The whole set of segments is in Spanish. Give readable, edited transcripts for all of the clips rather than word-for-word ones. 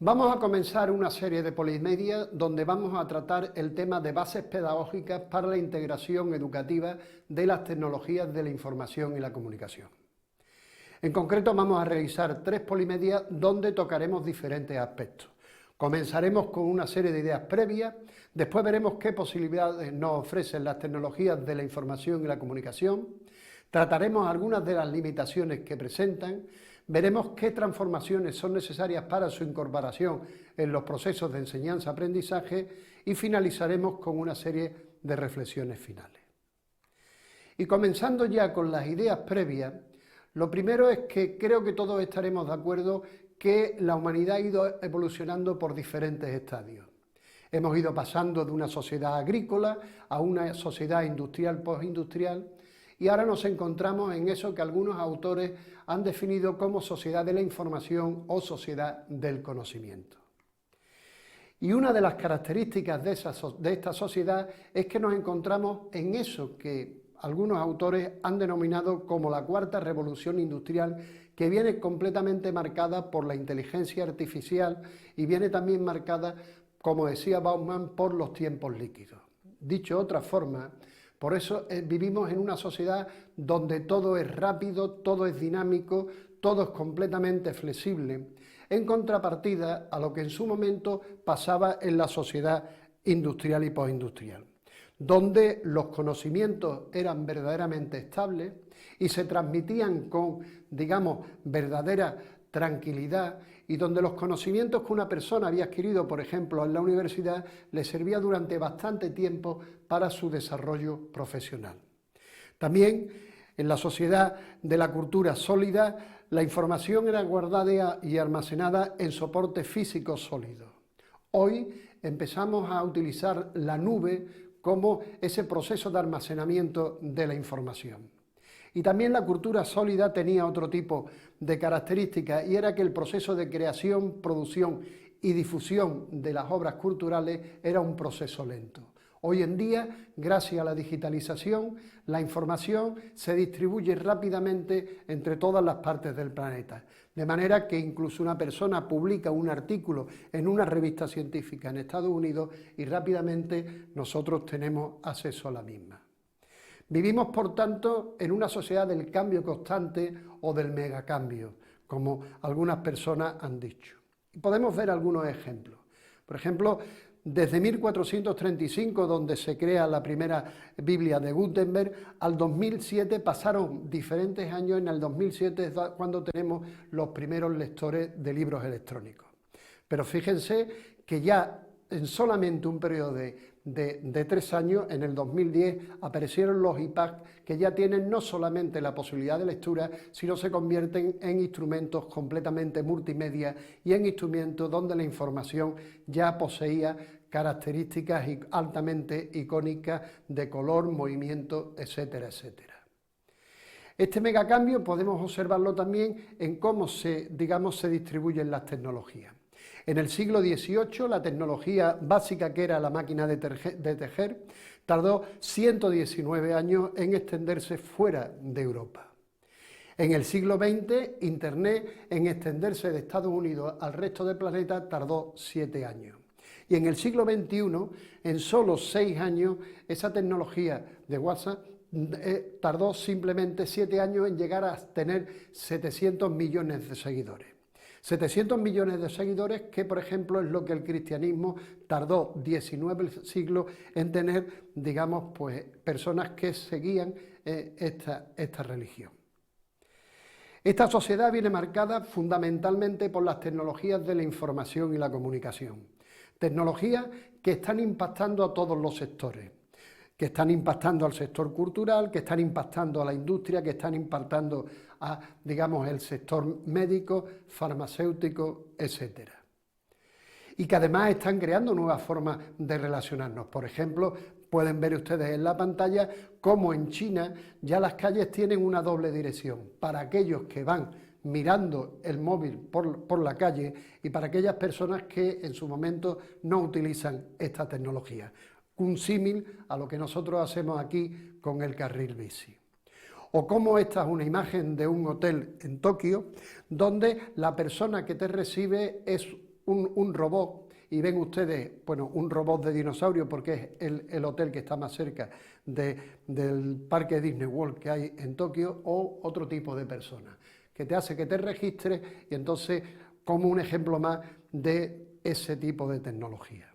Vamos a comenzar una serie de Polimedia donde vamos a tratar el tema de bases pedagógicas para la integración educativa de las tecnologías de la información y la comunicación. En concreto vamos a realizar 3 Polimedia donde tocaremos diferentes aspectos. Comenzaremos con una serie de ideas previas, después veremos qué posibilidades nos ofrecen las tecnologías de la información y la comunicación, trataremos algunas de las limitaciones que presentan, veremos qué transformaciones son necesarias para su incorporación en los procesos de enseñanza-aprendizaje y finalizaremos con una serie de reflexiones finales. Y comenzando ya con las ideas previas, lo primero es que creo que todos estaremos de acuerdo que la humanidad ha ido evolucionando por diferentes estadios. Hemos ido pasando de una sociedad agrícola a una sociedad industrial postindustrial y ahora nos encontramos en eso que algunos autores han definido como sociedad de la información o sociedad del conocimiento. Y una de las características de esta sociedad es que nos encontramos en eso que algunos autores han denominado como la cuarta revolución industrial, que viene completamente marcada por la inteligencia artificial y viene también marcada, como decía Bauman, por los tiempos líquidos. Dicho de otra forma, por eso vivimos en una sociedad donde todo es rápido, todo es dinámico, todo es completamente flexible, en contrapartida a lo que en su momento pasaba en la sociedad industrial y postindustrial, donde los conocimientos eran verdaderamente estables y se transmitían con, digamos, verdadera tranquilidad, y donde los conocimientos que una persona había adquirido, por ejemplo, en la universidad, le servía durante bastante tiempo para su desarrollo profesional. También en la sociedad de la cultura sólida, la información era guardada y almacenada en soportes físicos sólidos. Hoy empezamos a utilizar la nube como ese proceso de almacenamiento de la información. Y también la cultura sólida tenía otro tipo de características y era que el proceso de creación, producción y difusión de las obras culturales era un proceso lento. Hoy en día, gracias a la digitalización, la información se distribuye rápidamente entre todas las partes del planeta, de manera que incluso una persona publica un artículo en una revista científica en Estados Unidos y rápidamente nosotros tenemos acceso a la misma. Vivimos, por tanto, en una sociedad del cambio constante o del megacambio, como algunas personas han dicho. Y podemos ver algunos ejemplos. Por ejemplo, desde 1435, donde se crea la primera Biblia de Gutenberg, al 2007 pasaron diferentes años. En el 2007 es cuando tenemos los primeros lectores de libros electrónicos. Pero fíjense que ya en solamente un periodo de 3 años, en el 2010, aparecieron los iPads que ya tienen no solamente la posibilidad de lectura, sino se convierten en instrumentos completamente multimedia y en instrumentos donde la información ya poseía características altamente icónicas de color, movimiento, etcétera, etcétera. Este megacambio podemos observarlo también en cómo se distribuyen las tecnologías. En el siglo XVIII, la tecnología básica, que era la máquina de tejer, tardó 119 años en extenderse fuera de Europa. En el siglo XX, Internet, en extenderse de Estados Unidos al resto del planeta, tardó 7 años. Y en el siglo XXI, en solo 6 años, esa tecnología de WhatsApp tardó simplemente 7 años en llegar a tener 700 millones de seguidores. 700 millones de seguidores que, por ejemplo, es lo que el cristianismo tardó 19 siglos en tener, digamos, pues personas que seguían esta religión. Esta sociedad viene marcada fundamentalmente por las tecnologías de la información y la comunicación. Tecnologías que están impactando a todos los sectores, que están impactando al sector cultural, que están impactando a la industria, que están impactando a, digamos, el sector médico, farmacéutico, etcétera. Y que además están creando nuevas formas de relacionarnos. Por ejemplo, pueden ver ustedes en la pantalla cómo en China ya las calles tienen una doble dirección, para aquellos que van mirando el móvil por la calle y para aquellas personas que en su momento no utilizan esta tecnología. Un símil a lo que nosotros hacemos aquí con el carril bici. O como esta es una imagen de un hotel en Tokio, donde la persona que te recibe es un robot y ven ustedes, bueno, un robot de dinosaurio porque es el hotel que está más cerca del parque Disney World que hay en Tokio, o otro tipo de persona, que te hace que te registres, y entonces como un ejemplo más de ese tipo de tecnología.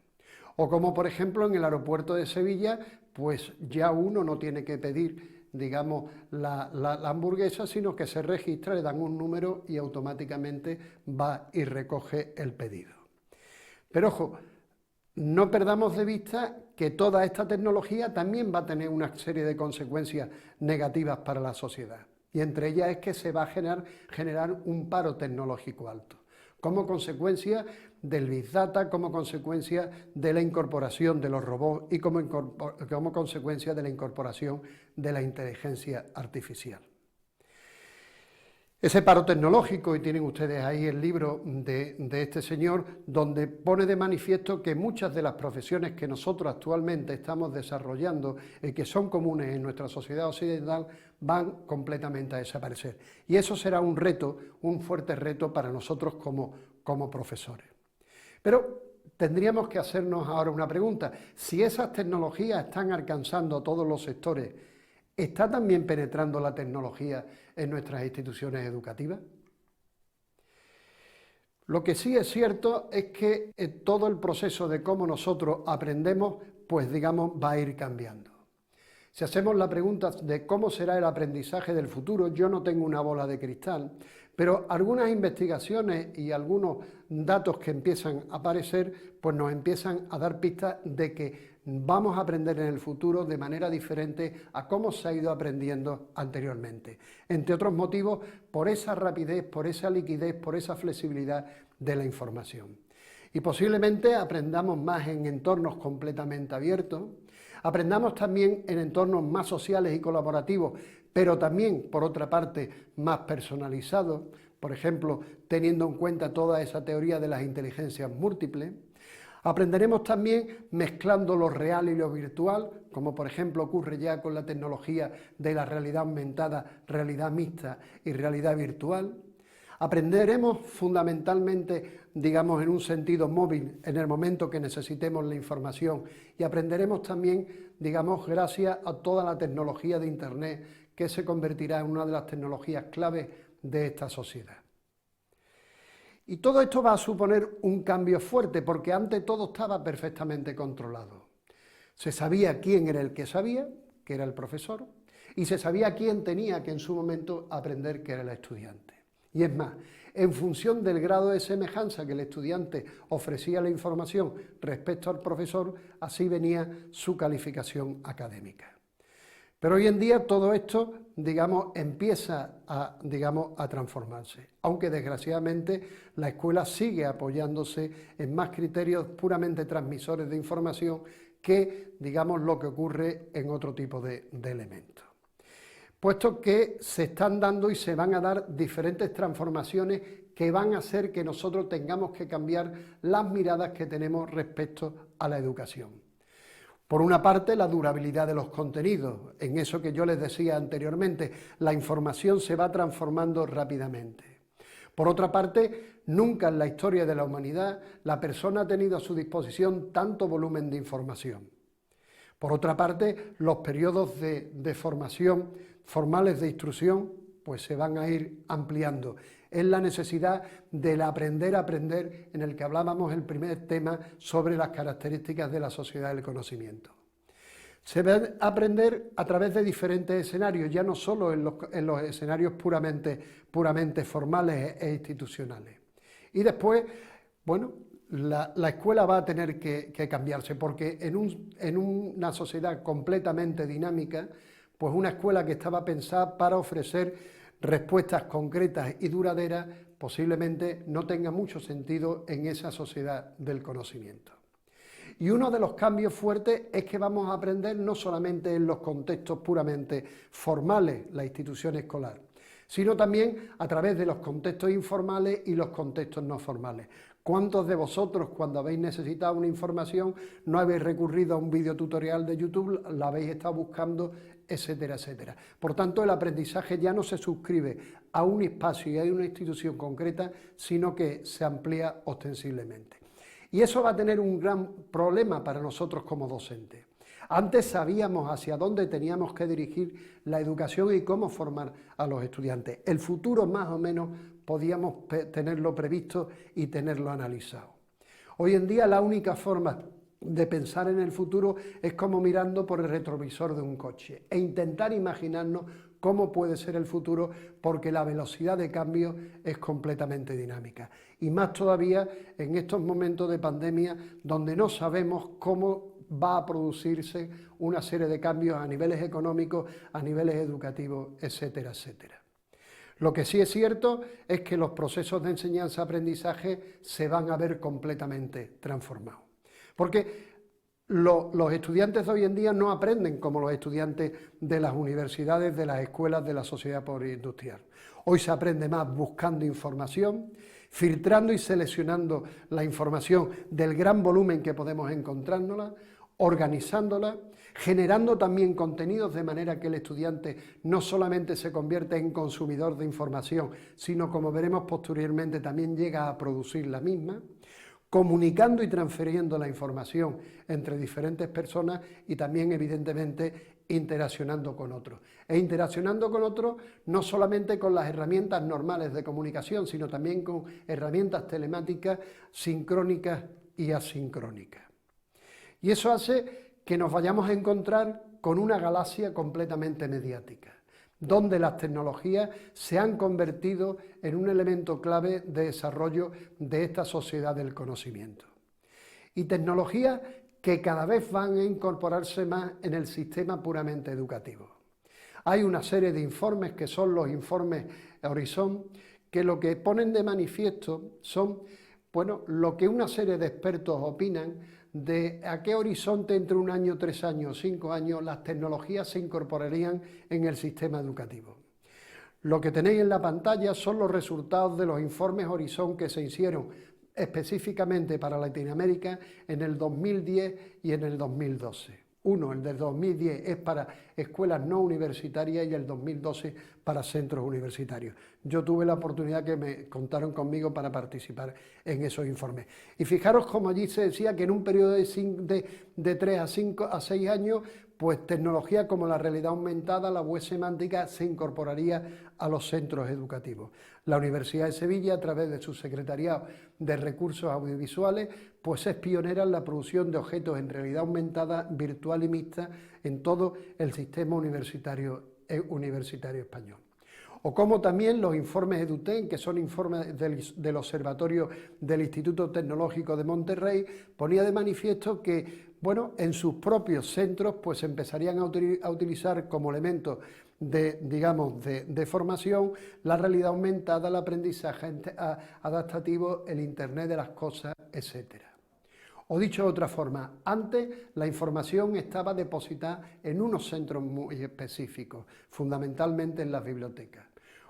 O como por ejemplo en el aeropuerto de Sevilla, pues ya uno no tiene que pedir, digamos, la hamburguesa, sino que se registra, le dan un número y automáticamente va y recoge el pedido. Pero ojo, no perdamos de vista que toda esta tecnología también va a tener una serie de consecuencias negativas para la sociedad, y entre ellas es que se va a generar un paro tecnológico alto, como consecuencia del Big Data, como consecuencia de la incorporación de los robots y como consecuencia de la incorporación de la inteligencia artificial. Ese paro tecnológico, y tienen ustedes ahí el libro de este señor, donde pone de manifiesto que muchas de las profesiones que nosotros actualmente estamos desarrollando y que son comunes en nuestra sociedad occidental van completamente a desaparecer. Y eso será un reto, un fuerte reto para nosotros como profesores. Pero tendríamos que hacernos ahora una pregunta: si esas tecnologías están alcanzando todos los sectores, ¿está también penetrando la tecnología en nuestras instituciones educativas? Lo que sí es cierto es que todo el proceso de cómo nosotros aprendemos, pues digamos, va a ir cambiando. Si hacemos la pregunta de cómo será el aprendizaje del futuro, yo no tengo una bola de cristal, pero algunas investigaciones y algunos datos que empiezan a aparecer, pues nos empiezan a dar pistas de que vamos a aprender en el futuro de manera diferente a cómo se ha ido aprendiendo anteriormente. Entre otros motivos, por esa rapidez, por esa liquidez, por esa flexibilidad de la información. Y posiblemente aprendamos más en entornos completamente abiertos, aprendamos también en entornos más sociales y colaborativos, pero también, por otra parte, más personalizados, por ejemplo, teniendo en cuenta toda esa teoría de las inteligencias múltiples. Aprenderemos también mezclando lo real y lo virtual, como por ejemplo ocurre ya con la tecnología de la realidad aumentada, realidad mixta y realidad virtual. Aprenderemos fundamentalmente, digamos, en un sentido móvil, en el momento que necesitemos la información, y aprenderemos también, digamos, gracias a toda la tecnología de Internet, que se convertirá en una de las tecnologías clave de esta sociedad. Y todo esto va a suponer un cambio fuerte, porque antes todo estaba perfectamente controlado. Se sabía quién era el que sabía, que era el profesor, y se sabía quién tenía que en su momento aprender, que era el estudiante. Y es más, en función del grado de semejanza que el estudiante ofrecía la información respecto al profesor, así venía su calificación académica. Pero hoy en día todo esto, digamos, empieza a transformarse, aunque desgraciadamente la escuela sigue apoyándose en más criterios puramente transmisores de información que, digamos, lo que ocurre en otro tipo de elementos. Puesto que se están dando y se van a dar diferentes transformaciones que van a hacer que nosotros tengamos que cambiar las miradas que tenemos respecto a la educación. Por una parte, la durabilidad de los contenidos. En eso que yo les decía anteriormente, la información se va transformando rápidamente. Por otra parte, nunca en la historia de la humanidad la persona ha tenido a su disposición tanto volumen de información. Por otra parte, los periodos de formación formales de instrucción pues se van a ir ampliando. Es la necesidad del aprender a aprender, en el que hablábamos el primer tema sobre las características de la sociedad del conocimiento. Se va a aprender a través de diferentes escenarios, ya no solo en los escenarios puramente formales e institucionales. Y después, bueno, la escuela va a tener que cambiarse, porque en una sociedad completamente dinámica, pues una escuela que estaba pensada para ofrecer respuestas concretas y duraderas, posiblemente no tenga mucho sentido en esa sociedad del conocimiento. Y uno de los cambios fuertes es que vamos a aprender no solamente en los contextos puramente formales, la institución escolar, sino también a través de los contextos informales y los contextos no formales. ¿Cuántos de vosotros, cuando habéis necesitado una información, no habéis recurrido a un videotutorial de YouTube, la habéis estado buscando etcétera, etcétera. Por tanto, el aprendizaje ya no se suscribe a un espacio y a una institución concreta, sino que se amplía ostensiblemente. Y eso va a tener un gran problema para nosotros como docentes. Antes sabíamos hacia dónde teníamos que dirigir la educación y cómo formar a los estudiantes. El futuro más o menos podíamos tenerlo previsto y tenerlo analizado. Hoy en día la única forma de pensar en el futuro es como mirando por el retrovisor de un coche e intentar imaginarnos cómo puede ser el futuro, porque la velocidad de cambio es completamente dinámica. Y más todavía en estos momentos de pandemia donde no sabemos cómo va a producirse una serie de cambios a niveles económicos, a niveles educativos, etcétera, etcétera. Lo que sí es cierto es que los procesos de enseñanza-aprendizaje se van a ver completamente transformados. Porque los estudiantes de hoy en día no aprenden como los estudiantes de las universidades, de las escuelas, de la sociedad postindustrial. Hoy se aprende más buscando información, filtrando y seleccionando la información del gran volumen que podemos encontrárnosla, organizándola, generando también contenidos de manera que el estudiante no solamente se convierte en consumidor de información, sino, como veremos posteriormente, también llega a producir la misma, comunicando y transfiriendo la información entre diferentes personas y también, evidentemente, interaccionando con otros. E interaccionando con otros no solamente con las herramientas normales de comunicación, sino también con herramientas telemáticas sincrónicas y asincrónicas. Y eso hace que nos vayamos a encontrar con una galaxia completamente mediática, donde las tecnologías se han convertido en un elemento clave de desarrollo de esta sociedad del conocimiento. Y tecnologías que cada vez van a incorporarse más en el sistema puramente educativo. Hay una serie de informes que son los informes Horizon, que lo que ponen de manifiesto son, bueno, lo que una serie de expertos opinan de a qué horizonte entre 1 año, 3 años, 5 años las tecnologías se incorporarían en el sistema educativo. Lo que tenéis en la pantalla son los resultados de los informes Horizon que se hicieron específicamente para Latinoamérica en el 2010 y en el 2012. Uno, el del 2010, es para escuelas no universitarias y el 2012 para centros universitarios. Yo tuve la oportunidad que me contaron conmigo para participar en esos informes. Y fijaros como allí se decía que en un periodo de 3 a 6 años, pues tecnología como la realidad aumentada, la web semántica, se incorporaría a los centros educativos. La Universidad de Sevilla, a través de su Secretariado de Recursos Audiovisuales, pues es pionera en la producción de objetos en realidad aumentada, virtual y mixta en todo el sistema universitario español. O como también los informes EduTech, que son informes del Observatorio del Instituto Tecnológico de Monterrey, ponía de manifiesto que, bueno, en sus propios centros pues empezarían a utilizar como elementos de formación la realidad aumentada, el aprendizaje adaptativo, el Internet de las cosas, etcétera. O dicho de otra forma, antes la información estaba depositada en unos centros muy específicos, fundamentalmente en las bibliotecas.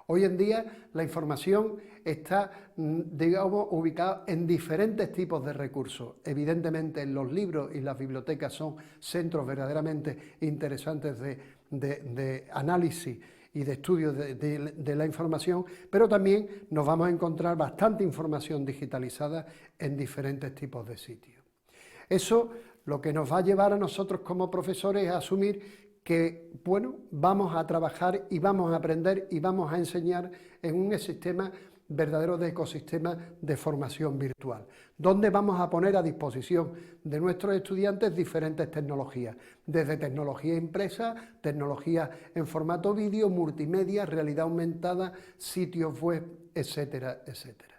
Hoy en día la información está, digamos, ubicada en diferentes tipos de recursos. Evidentemente los libros y las bibliotecas son centros verdaderamente interesantes de análisis y de estudio de la información, pero también nos vamos a encontrar bastante información digitalizada en diferentes tipos de sitios. Eso lo que nos va a llevar a nosotros como profesores es a asumir que, bueno, vamos a trabajar y vamos a aprender y vamos a enseñar en un sistema verdadero de ecosistema de formación virtual, donde vamos a poner a disposición de nuestros estudiantes diferentes tecnologías, desde tecnología impresa, tecnología en formato vídeo, multimedia, realidad aumentada, sitios web, etcétera, etcétera.